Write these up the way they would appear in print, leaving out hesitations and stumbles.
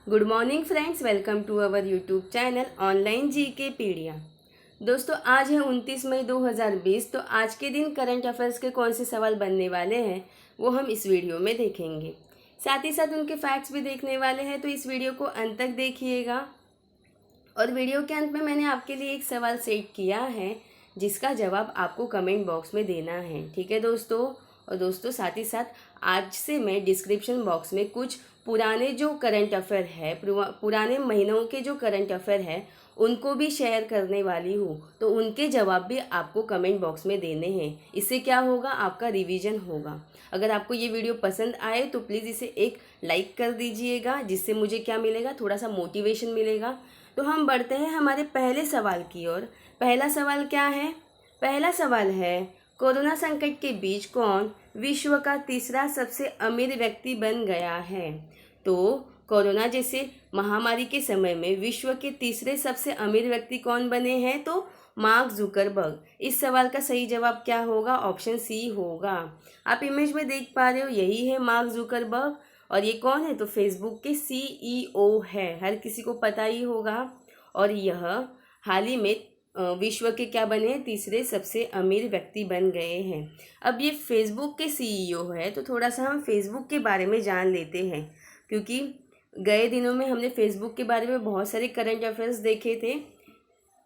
Good morning friends, welcome to our YouTube channel online GK pedia. दोस्तों, आज है 29 मई 2020। तो आज के दिन करंट अफेयर्स के कौन से सवाल बनने वाले हैं वो हम इस वीडियो में देखेंगे। साथ ही साथ उनके फैक्ट्स भी देखने वाले हैं, तो इस वीडियो को अंत तक देखिएगा। और वीडियो के अंत में मैंने आपके लिए एक सवाल सेट किया है जिसका जवाब आपको कमेंट बॉक्स में देना है, ठीक है दोस्तों। और दोस्तों, साथ ही साथ आज से मैं डिस्क्रिप्शन बॉक्स में कुछ पुराने जो करंट अफेयर है, पुराने महीनों के जो करंट अफेयर है उनको भी शेयर करने वाली हूँ। तो उनके जवाब भी आपको कमेंट बॉक्स में देने हैं। इससे क्या होगा, आपका रिवीजन होगा। अगर आपको ये वीडियो पसंद आए तो प्लीज़ इसे एक लाइक कर दीजिएगा, जिससे मुझे क्या मिलेगा, थोड़ा सा मोटिवेशन मिलेगा। तो हम बढ़ते हैं हमारे पहले सवाल की ओर। पहला सवाल क्या है? पहला सवाल है, कोरोना संकट के बीच कौन विश्व का तीसरा सबसे अमीर व्यक्ति बन गया है? तो कोरोना जैसे महामारी के समय में विश्व के तीसरे सबसे अमीर व्यक्ति कौन बने हैं? तो मार्क जुकरबर्ग। इस सवाल का सही जवाब क्या होगा? ऑप्शन सी होगा। आप इमेज में देख पा रहे हो, यही है मार्क जुकरबर्ग। और ये कौन है? तो फेसबुक के सीईओ है, हर किसी को पता ही होगा। और यह हाल ही में विश्व के क्या बने हैं? तीसरे सबसे अमीर व्यक्ति बन गए हैं। अब ये फेसबुक के सीईओ है, तो थोड़ा सा हम फेसबुक के बारे में जान लेते हैं, क्योंकि गए दिनों में हमने फेसबुक के बारे में बहुत सारे करंट अफेयर्स देखे थे।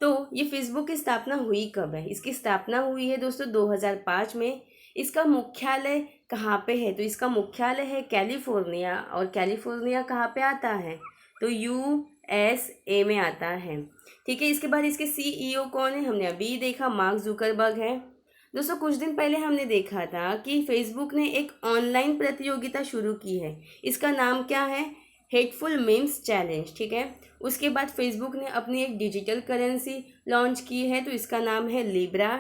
तो ये फेसबुक की स्थापना हुई कब है? इसकी स्थापना हुई है दोस्तों 2005 में। इसका मुख्यालय कहाँ पे है? तो इसका मुख्यालय है कैलिफोर्निया। और कैलिफोर्निया कहाँ पे आता है? तो यूएसए में आता है, ठीक है। इसके बाद इसके सीईओ कौन है? हमने अभी देखा, मार्क जुकरबर्ग है। दोस्तों, कुछ दिन पहले हमने देखा था कि फेसबुक ने एक ऑनलाइन प्रतियोगिता शुरू की है। इसका नाम क्या है? हेटफुल मीम्स चैलेंज, ठीक है। उसके बाद फेसबुक ने अपनी एक डिजिटल करेंसी लॉन्च की है, तो इसका नाम है लिब्रा।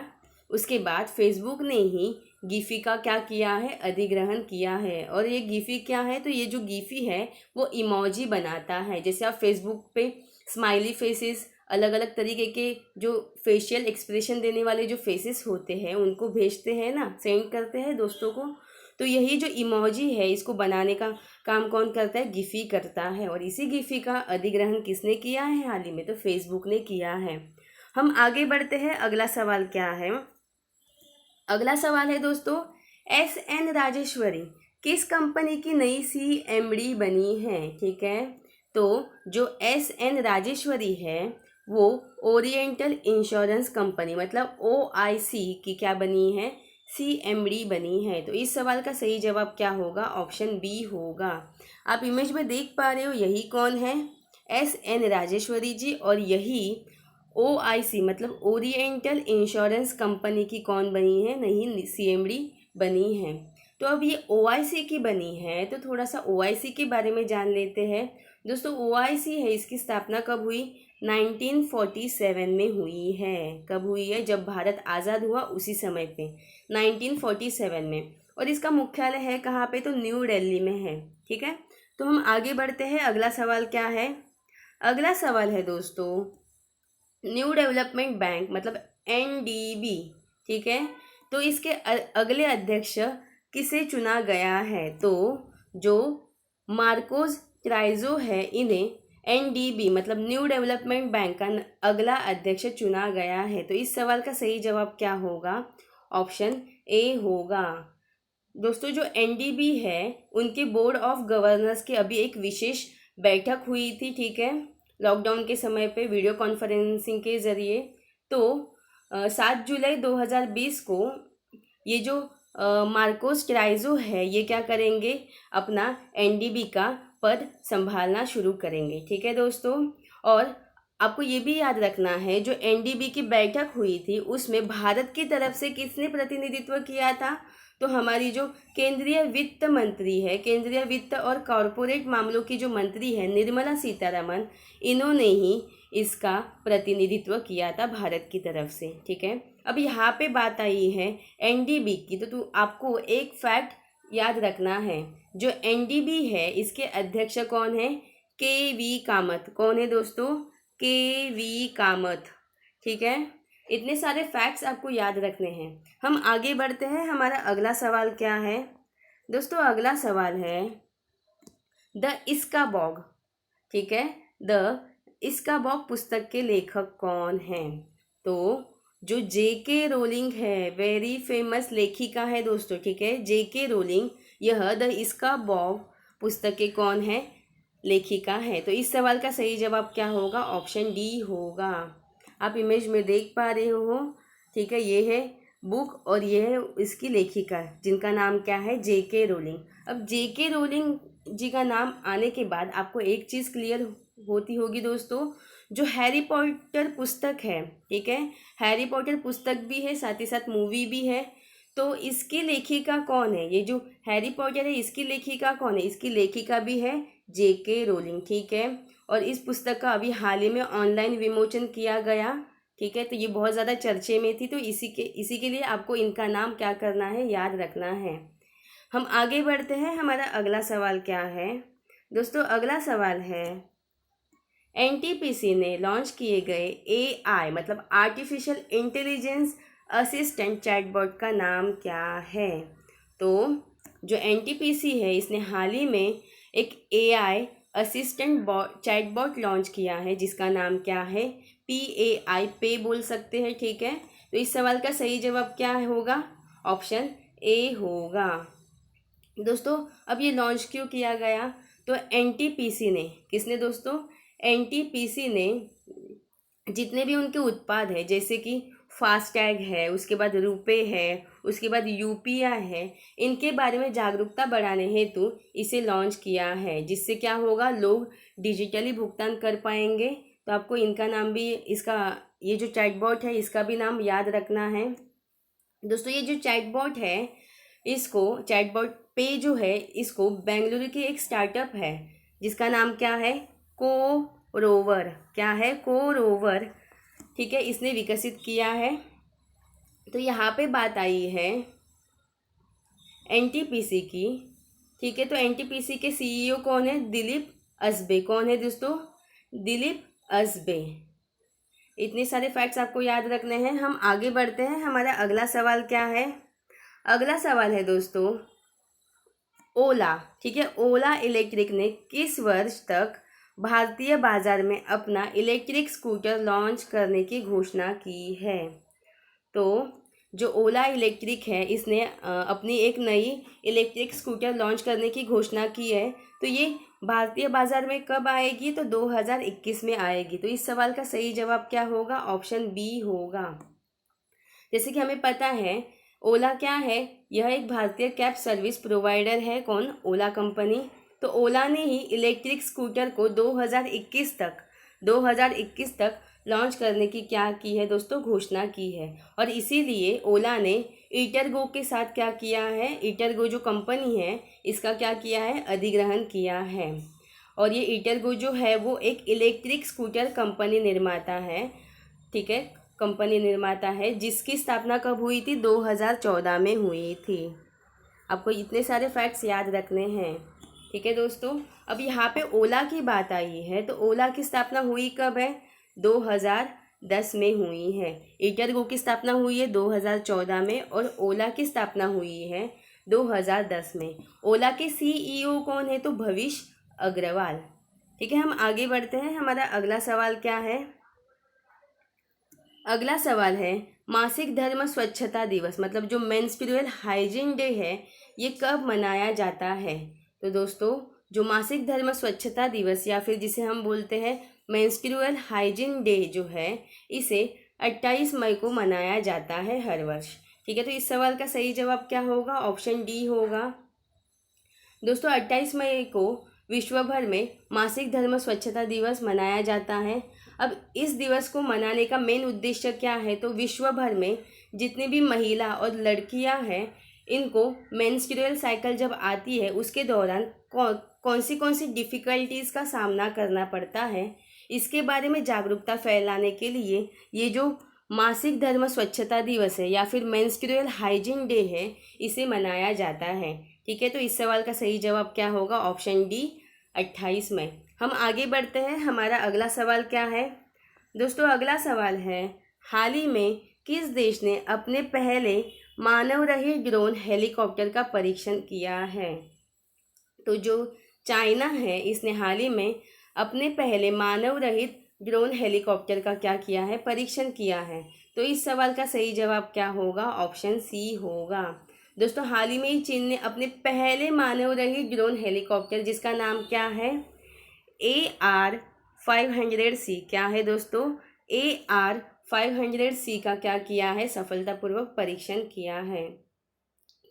उसके बाद फेसबुक ने ही गिफी का क्या किया है? अधिग्रहण किया है। और ये गिफी क्या है? तो ये जो गिफी है वो इमोजी बनाता है। जैसे आप फेसबुक पे स्माइली फेसेस, अलग अलग तरीके के जो फेशियल एक्सप्रेशन देने वाले जो फेसेस होते हैं उनको भेजते हैं ना, सेंड करते हैं दोस्तों को। तो यही जो इमोजी है, इसको बनाने का काम कौन करता है? गिफी करता है। और इसी गिफी का अधिग्रहण किसने किया है हाल ही में? तो फेसबुक ने किया है। हम आगे बढ़ते हैं। अगला सवाल क्या है? अगला सवाल है दोस्तों, एस.एन. राजेश्वरी किस कंपनी की नई सीएमडी बनी है? ठीक है। तो जो एस.एन. राजेश्वरी है वो ओरिएंटल इंश्योरेंस कंपनी मतलब ओआईसी की क्या बनी है? सीएमडी बनी है। तो इस सवाल का सही जवाब क्या होगा? ऑप्शन बी होगा। आप इमेज में देख पा रहे हो, यही कौन है? एस.एन. राजेश्वरी जी। और यही ओआईसी मतलब ओरिएंटल इंश्योरेंस कंपनी की कौन बनी है? नहीं, सीएमडी बनी है। तो अब ये ओआईसी की बनी है, तो थोड़ा सा ओआईसी के बारे में जान लेते हैं। दोस्तों, ओआईसी है, इसकी स्थापना कब हुई? 1947 में हुई है। कब हुई है? जब भारत आज़ाद हुआ उसी समय पे, 1947 में। और इसका मुख्यालय है कहाँ पे? तो न्यू दिल्ली में है, ठीक है। तो हम आगे बढ़ते हैं। अगला सवाल क्या है? अगला सवाल है दोस्तों, न्यू डेवलपमेंट बैंक मतलब एनडीबी, ठीक है। तो इसके अगले अध्यक्ष किसे चुना गया है? तो जो मार्कोस क्राइजो है, इन्हें एनडीबी मतलब न्यू डेवलपमेंट बैंक का अगला अध्यक्ष चुना गया है। तो इस सवाल का सही जवाब क्या होगा? ऑप्शन ए होगा। दोस्तों, जो एनडीबी है उनके बोर्ड ऑफ गवर्नर्स की अभी एक विशेष बैठक हुई थी, ठीक है, लॉकडाउन के समय पे वीडियो कॉन्फ्रेंसिंग के ज़रिए। तो 7 जुलाई 2020 को ये जो मार्कोस क्राइजो है ये क्या करेंगे? अपना एनडीबी का पद संभालना शुरू करेंगे, ठीक है दोस्तों। और आपको ये भी याद रखना है, जो एनडीबी की बैठक हुई थी उसमें भारत की तरफ से किसने प्रतिनिधित्व किया था? तो हमारी जो केंद्रीय वित्त मंत्री है, केंद्रीय वित्त और कॉरपोरेट मामलों की जो मंत्री है निर्मला सीतारमन, इन्होंने ही इसका प्रतिनिधित्व किया था भारत की तरफ से, ठीक है। अब यहाँ पे बात आई है एनडीबी की, तो आपको एक फैक्ट याद रखना है। जो एनडीबी है इसके अध्यक्ष कौन है? के वी कामत। कौन है दोस्तों? के वी कामत, ठीक है। इतने सारे फैक्ट्स आपको याद रखने हैं। हम आगे बढ़ते हैं। हमारा अगला सवाल क्या है दोस्तों? अगला सवाल है द इस्का बॉग, ठीक है। द इसका बॉक पुस्तक के लेखक कौन हैं? तो जो जेके रोलिंग है, वेरी फेमस लेखिका है दोस्तों, ठीक है। जेके रोलिंग यह द इसका बॉक पुस्तक के कौन है? लेखिका है। तो इस सवाल का सही जवाब क्या होगा? ऑप्शन डी होगा। आप इमेज में देख पा रहे हो, ठीक है। ये है बुक और ये है इसकी लेखिका जिनका नाम क्या है? जेके रोलिंग। अब जेके रोलिंग जी का नाम आने के बाद आपको एक चीज़ क्लियर होती होगी दोस्तों, जो हैरी पॉटर पुस्तक है, ठीक है, हैरी पॉटर पुस्तक भी है, साथ ही साथ मूवी भी है। तो इसकी लेखिका कौन है? ये जो हैरी पॉटर है इसकी लेखिका कौन है? इसकी लेखिका भी है जेके रोलिंग, ठीक है। और इस पुस्तक का अभी हाल ही में ऑनलाइन विमोचन किया गया, ठीक है। तो ये बहुत ज़्यादा चर्चे में थी, तो इसी के लिए आपको इनका नाम क्या करना है? याद रखना है। हम आगे बढ़ते हैं। हमारा अगला सवाल क्या है दोस्तों? अगला सवाल है, एनटीपीसी ने लॉन्च किए गए एआई मतलब आर्टिफिशियल इंटेलिजेंस असिस्टेंट चैटबॉट का नाम क्या है? तो जो एनटीपीसी है इसने हाल ही में एक एआई असिस्टेंट चैटबॉट लॉन्च किया है जिसका नाम क्या है? PAI, पे बोल सकते हैं, ठीक है। तो इस सवाल का सही जवाब क्या होगा? ऑप्शन ए होगा। दोस्तों अब ये लॉन्च क्यों किया गया? तो एनटीपीसी ने, किसने दोस्तों? एनटीपीसी ने जितने भी उनके उत्पाद है, जैसे कि फास्टैग है, उसके बाद रुपे है, उसके बाद यूपीआई है, इनके बारे में जागरूकता बढ़ाने हेतु इसे लॉन्च किया है, जिससे क्या होगा? लोग डिजिटली भुगतान कर पाएंगे। तो आपको इनका नाम भी, इसका ये जो चैटबॉट है इसका भी नाम याद रखना है दोस्तों। ये जो चैटबॉट है, इसको चैटबॉट पे जो है इसको बेंगलुरु की एक स्टार्टअप है जिसका नाम क्या है? को रोवर। क्या है? को रोवर, ठीक है, इसने विकसित किया है। तो यहाँ पे बात आई है एनटीपीसी की, ठीक है। तो एनटीपीसी के CEO कौन है? दिलीप असबे। कौन है दोस्तों? दिलीप असबे। इतने सारे फैक्ट्स आपको याद रखने हैं। हम आगे बढ़ते हैं। हमारा अगला सवाल क्या है? अगला सवाल है दोस्तों ओला, ठीक है। ओला इलेक्ट्रिक ने किस वर्ष तक भारतीय बाजार में अपना इलेक्ट्रिक स्कूटर लॉन्च करने की घोषणा की है? तो जो ओला इलेक्ट्रिक है इसने अपनी एक नई इलेक्ट्रिक स्कूटर लॉन्च करने की घोषणा की है। तो ये भारतीय बाजार में कब आएगी? तो 2021 में आएगी। तो इस सवाल का सही जवाब क्या होगा? ऑप्शन बी होगा। जैसे कि हमें पता है ओला क्या है? यह एक भारतीय कैब सर्विस प्रोवाइडर है। कौन? ओला कंपनी। तो ओला ने ही इलेक्ट्रिक स्कूटर को 2021 तक लॉन्च करने की क्या की है दोस्तों? घोषणा की है। और इसीलिए ओला ने ईटरगो के साथ क्या किया है? ईटरगो जो कंपनी है इसका क्या किया है? अधिग्रहण किया है। और ये ईटरगो जो है वो एक इलेक्ट्रिक स्कूटर कंपनी निर्माता है, ठीक है, कंपनी निर्माता है, जिसकी स्थापना कब हुई थी? 2014 में हुई थी। आपको इतने सारे फैक्ट्स याद रखने हैं, ठीक है दोस्तों। अब यहाँ पे ओला की बात आई है, तो ओला की स्थापना हुई कब है? 2010 में हुई है। ईटरगो की स्थापना हुई है 2014 में और ओला की स्थापना हुई है 2010 में। ओला के CEO कौन है? तो भविष अग्रवाल, ठीक है। हम आगे बढ़ते हैं। हमारा अगला सवाल क्या है? अगला सवाल है मासिक धर्म स्वच्छता दिवस मतलब जो मेंस्ट्रुअल हाइजीन डे है ये कब मनाया जाता है? तो दोस्तों जो मासिक धर्म स्वच्छता दिवस या फिर जिसे हम बोलते हैं मेंस्ट्रुअल हाइजीन डे जो है, इसे 28 मई को मनाया जाता है हर वर्ष, ठीक है। तो इस सवाल का सही जवाब क्या होगा? ऑप्शन डी होगा। दोस्तों 28 मई को विश्व भर में मासिक धर्म स्वच्छता दिवस मनाया जाता है। अब इस दिवस को मनाने का मेन उद्देश्य क्या है? तो विश्व भर में जितनी भी महिला और लड़कियां हैं इनको मेंस्ट्रुअल साइकिल जब आती है उसके दौरान कौन सी डिफ़िकल्टीज़ का सामना करना पड़ता है, इसके बारे में जागरूकता फैलाने के लिए ये जो मासिक धर्म स्वच्छता दिवस है या फिर मेंस्ट्रुअल हाइजीन डे है इसे मनाया जाता है, ठीक है। तो इस सवाल का सही जवाब क्या होगा? ऑप्शन डी 28 मई। हम आगे बढ़ते हैं। हमारा अगला सवाल क्या है दोस्तों? अगला सवाल है हाल ही में किस देश ने अपने पहले मानव रहित ड्रोन हेलीकॉप्टर का परीक्षण किया है? तो जो चाइना है इसने हाल ही में अपने पहले मानव रहित ड्रोन हेलीकॉप्टर का क्या किया है, परीक्षण किया है। तो इस सवाल का सही जवाब क्या होगा, ऑप्शन सी होगा। दोस्तों हाल ही में ही चीन ने अपने पहले मानव रहित ड्रोन हेलीकॉप्टर, जिसका नाम क्या है, AR-500C, क्या है दोस्तों, AR-500C का क्या किया है, सफलतापूर्वक परीक्षण किया है।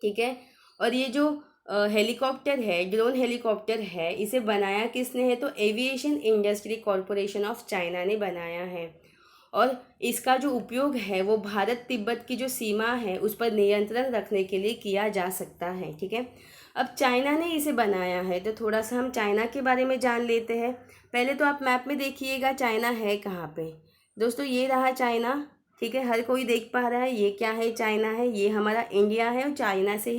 ठीक है। और ये जो हेलीकॉप्टर है, ड्रोन हेलीकॉप्टर है, इसे बनाया किसने है, तो aviation industry corporation of China ने बनाया है। और इसका जो उपयोग है वो भारत तिब्बत की जो सीमा है उस पर नियंत्रण रखने के लिए किया जा सकता है। ठीक है। अब चाइना ने इसे बनाया है तो थोड़ा सा हम चाइना के बारे में जान लेते हैं। पहले तो आप मैप में देखिएगा चाइना है कहाँ पे। दोस्तों ये रहा चाइना। ठीक है, हर कोई देख पा रहा है ये क्या है, चाइना है। ये हमारा इंडिया है और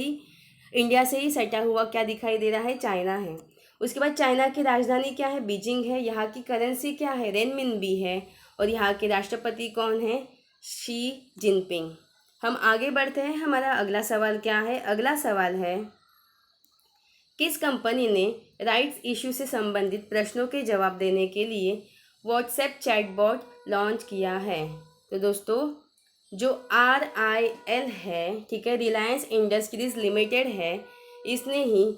इंडिया से ही सटा हुआ क्या दिखाई दे रहा है, चाइना है। उसके बाद चाइना की राजधानी क्या है, बीजिंग है। यहाँ की करेंसी क्या है, रेनमिनबी है। और यहाँ के राष्ट्रपति कौन है, शी जिनपिंग। हम आगे बढ़ते हैं। हमारा अगला सवाल क्या है, अगला सवाल है किस कंपनी ने राइट्स इशू से संबंधित प्रश्नों के जवाब देने के लिए व्हाट्सएप चैटबॉट लॉन्च किया है। तो दोस्तों जो RIL है, ठीक है, रिलायंस इंडस्ट्रीज लिमिटेड है, इसने ही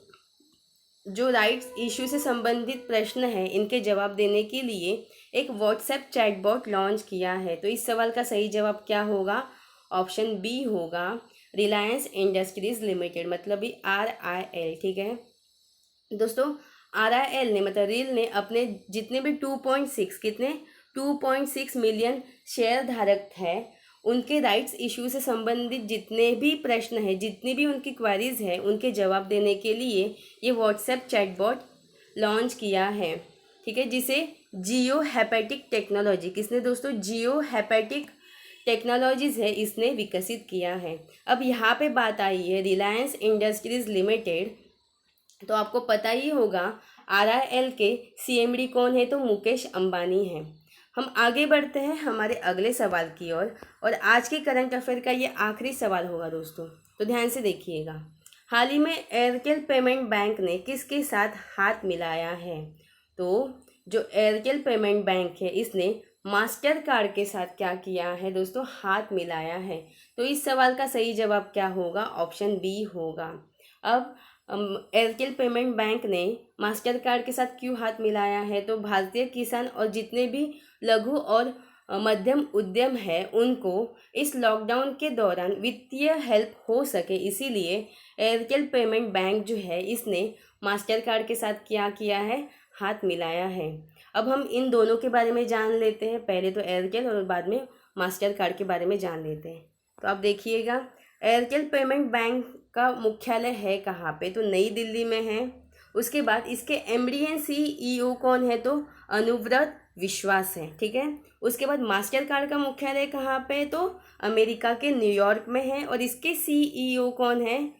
जो राइट्स इशू से संबंधित प्रश्न है इनके जवाब देने के लिए एक व्हाट्सएप चैटबॉट लॉन्च किया है। तो इस सवाल का सही जवाब क्या होगा, ऑप्शन बी होगा, रिलायंस इंडस्ट्रीज लिमिटेड, मतलब भी RIL। ठीक है दोस्तों, RIL ने मतलब रिल ने अपने जितने भी 2.6 मिलियन शेयर धारक है उनके राइट्स इशू से संबंधित जितने भी प्रश्न हैं, जितनी भी उनकी क्वारीज है, उनके जवाब देने के लिए ये व्हाट्सएप चैटबॉट लॉन्च किया है। ठीक है, जिसे जियो हैपेटिक टेक्नोलॉजी, किसने दोस्तों, जियो हैपेटिक टेक्नोलॉजीज़ है, इसने विकसित किया है। अब यहाँ पे बात आई है रिलायंस इंडस्ट्रीज़ लिमिटेड, तो आपको पता ही होगा RIL के CMD कौन है, तो मुकेश अंबानी है। हम आगे बढ़ते हैं हमारे अगले सवाल की ओर और आज के करंट अफेयर का ये आखिरी सवाल होगा दोस्तों, तो ध्यान से देखिएगा। हाल ही में एयरटेल पेमेंट बैंक ने किसके साथ हाथ मिलाया है। तो जो एयरटेल पेमेंट बैंक है इसने मास्टर कार्ड के साथ क्या किया है दोस्तों, हाथ मिलाया है। तो इस सवाल का सही जवाब क्या होगा, ऑप्शन बी होगा। अब एयरटेल पेमेंट बैंक ने मास्टर कार्ड के साथ क्यों हाथ मिलाया है, तो भारतीय किसान और जितने भी लघु और मध्यम उद्यम है उनको इस लॉकडाउन के दौरान वित्तीय हेल्प हो सके, इसीलिए एयरटेल पेमेंट बैंक जो है इसने मास्टर कार्ड के साथ क्या किया है, हाथ मिलाया है। अब हम इन दोनों के बारे में जान लेते हैं, पहले तो एयरटेल और बाद में मास्टर कार्ड के बारे में जान लेते हैं। तो आप देखिएगा एयरटेल पेमेंट बैंक का मुख्यालय है कहाँ पे, तो नई दिल्ली में है। उसके बाद इसके MD एंड CEO कौन है, तो अनुव्रत विश्वास है। ठीक है, उसके बाद मास्टर कार्ड का मुख्यालय कहाँ पे, तो अमेरिका के न्यूयॉर्क में है। और इसके CEO कौन है,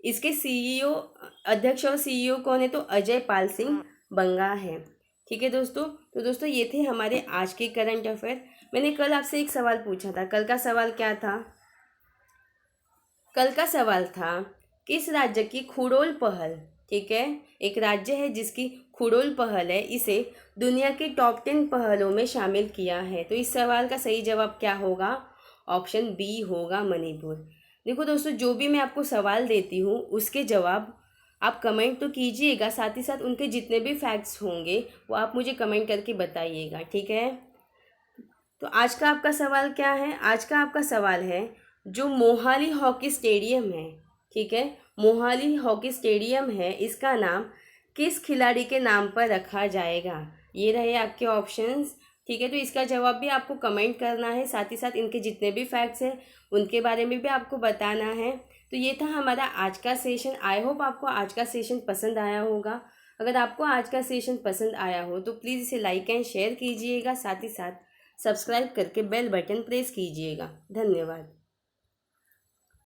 इसके CEO अध्यक्ष और CEO कौन है, तो अजय पाल सिंह बंगा है। ठीक है दोस्तों, तो दोस्तों ये थे हमारे आज के करंट अफेयर। मैंने कल आपसे एक सवाल पूछा था, कल का सवाल क्या था, कल का सवाल था किस राज्य की खुडोल पहल, ठीक है, एक राज्य है जिसकी खुडोल पहल है, इसे दुनिया की टॉप 10 पहलों में शामिल किया है। तो इस सवाल का सही जवाब क्या होगा, ऑप्शन बी होगा, मणिपुर। देखो दोस्तों जो भी मैं आपको सवाल देती हूँ उसके जवाब आप कमेंट तो कीजिएगा, साथ ही साथ उनके जितने भी फैक्ट्स होंगे वो आप मुझे कमेंट करके बताइएगा। ठीक है, तो आज का आपका सवाल क्या है, आज का आपका सवाल है जो मोहाली हॉकी स्टेडियम है, ठीक है, मोहाली हॉकी स्टेडियम है, इसका नाम किस खिलाड़ी के नाम पर रखा जाएगा। ये रहे आपके ऑप्शंस। ठीक है, तो इसका जवाब भी आपको कमेंट करना है, साथ ही साथ इनके जितने भी फैक्ट्स हैं उनके बारे में भी आपको बताना है। तो ये था हमारा आज का सेशन। आई होप आपको आज का सेशन पसंद आया होगा। अगर आपको आज का सेशन पसंद आया हो तो प्लीज़ इसे लाइक एंड शेयर कीजिएगा, साथ ही साथ सब्सक्राइब करके बेल बटन प्रेस कीजिएगा। धन्यवाद।